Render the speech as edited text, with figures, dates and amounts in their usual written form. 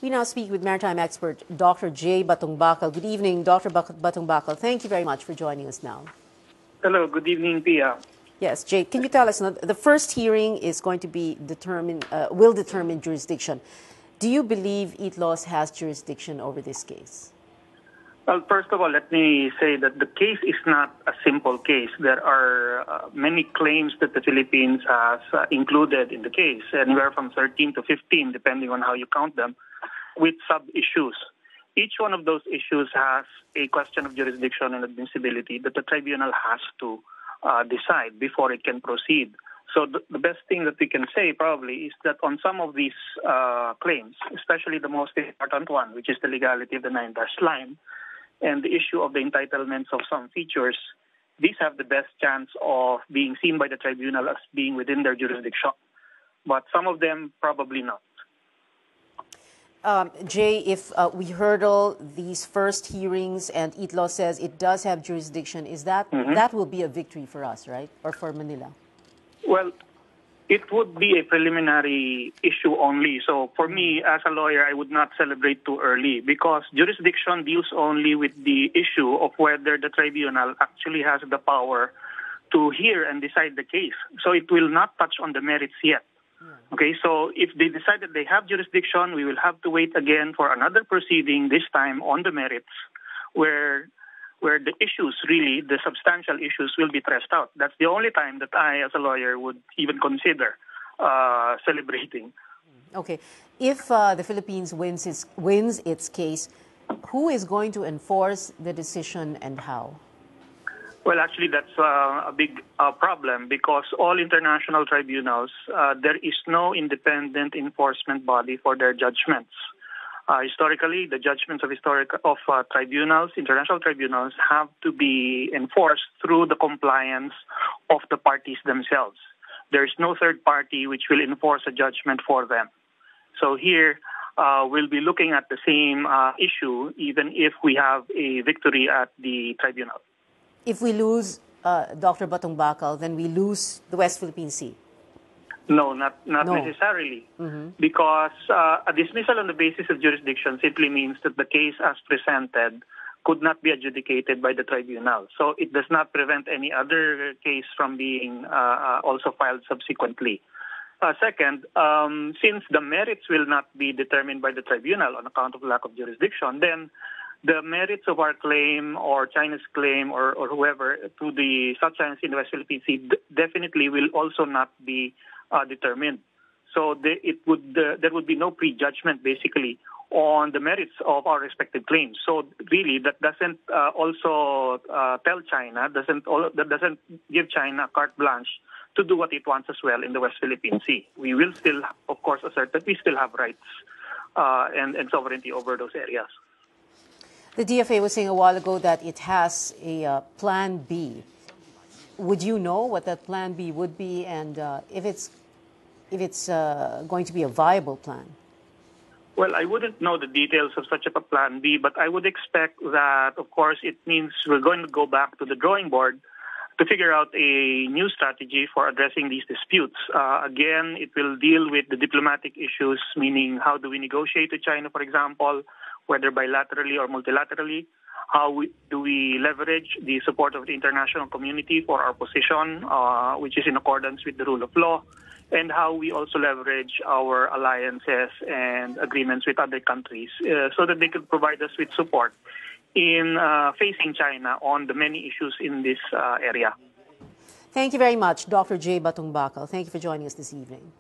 We now speak with maritime expert Dr. J. Batongbacal. Good evening, Dr. Batongbacal. Thank you very much for joining us now. Hello, good evening, Pia. Yes, Jay, can you tell us, the first hearing is going to be will determine jurisdiction. Do you believe ITLOS has jurisdiction over this case? Well, first of all, let me say that the case is not a simple case. There are many claims that the Philippines has included in the case, anywhere from 13 to 15, depending on how you count them, with sub-issues. Each one of those issues has a question of jurisdiction and admissibility that the tribunal has to decide before it can proceed. So the best thing that we can say probably is that on some of these claims, especially the most important one, which is the legality of the 9-dash line, and the issue of the entitlements of some features, these have the best chance of being seen by the tribunal as being within their jurisdiction. But some of them, probably not. Jay, if we hurdle these first hearings and ITLOS says it does have jurisdiction, is that that will be a victory for us, right? Or for Manila? Well, it would be a preliminary issue only. So for me, as a lawyer, I would not celebrate too early because jurisdiction deals only with the issue of whether the tribunal actually has the power to hear and decide the case. So it will not touch on the merits yet. Okay, so if they decide that they have jurisdiction, we will have to wait again for another proceeding, this time on the merits, where the issues, really, the substantial issues, will be threshed out. That's the only time that I, as a lawyer, would even consider celebrating. Okay. If the Philippines wins its case, who is going to enforce the decision and how? Well, actually, that's a big problem because all international tribunals, there is no independent enforcement body for their judgments. Historically, the judgments of tribunals, international tribunals, have to be enforced through the compliance of the parties themselves. There is no third party which will enforce a judgment for them. So here, we'll be looking at the same issue even if we have a victory at the tribunal. If we lose Dr. Batongbacal, then we lose the West Philippine Sea. No, not necessarily. Because a dismissal on the basis of jurisdiction simply means that the case as presented could not be adjudicated by the tribunal. So it does not prevent any other case from being also filed subsequently. Second, since the merits will not be determined by the tribunal on account of lack of jurisdiction, then the merits of our claim or China's claim or whoever to the South China Sea and the West Philippine Sea definitely will also not be determined. So there would be no prejudgment basically on the merits of our respective claims. So really that doesn't also tell China, that doesn't give China carte blanche to do what it wants as well in the West Philippine Sea. We will still, of course, assert that we still have rights and sovereignty over those areas. The DFA was saying a while ago that it has a Plan B. Would you know what that Plan B would be, and if it's going to be a viable plan? Well, I wouldn't know the details of such a Plan B, but I would expect that, of course, it means we're going to go back to the drawing board to figure out a new strategy for addressing these disputes. Again, it will deal with the diplomatic issues, meaning how do we negotiate with China, for example, whether bilaterally or multilaterally. How do we leverage the support of the international community for our position, which is in accordance with the rule of law, and how we also leverage our alliances and agreements with other countries so that they could provide us with support in facing China on the many issues in this area. Thank you very much, Dr. J. Batongbacal. Thank you for joining us this evening.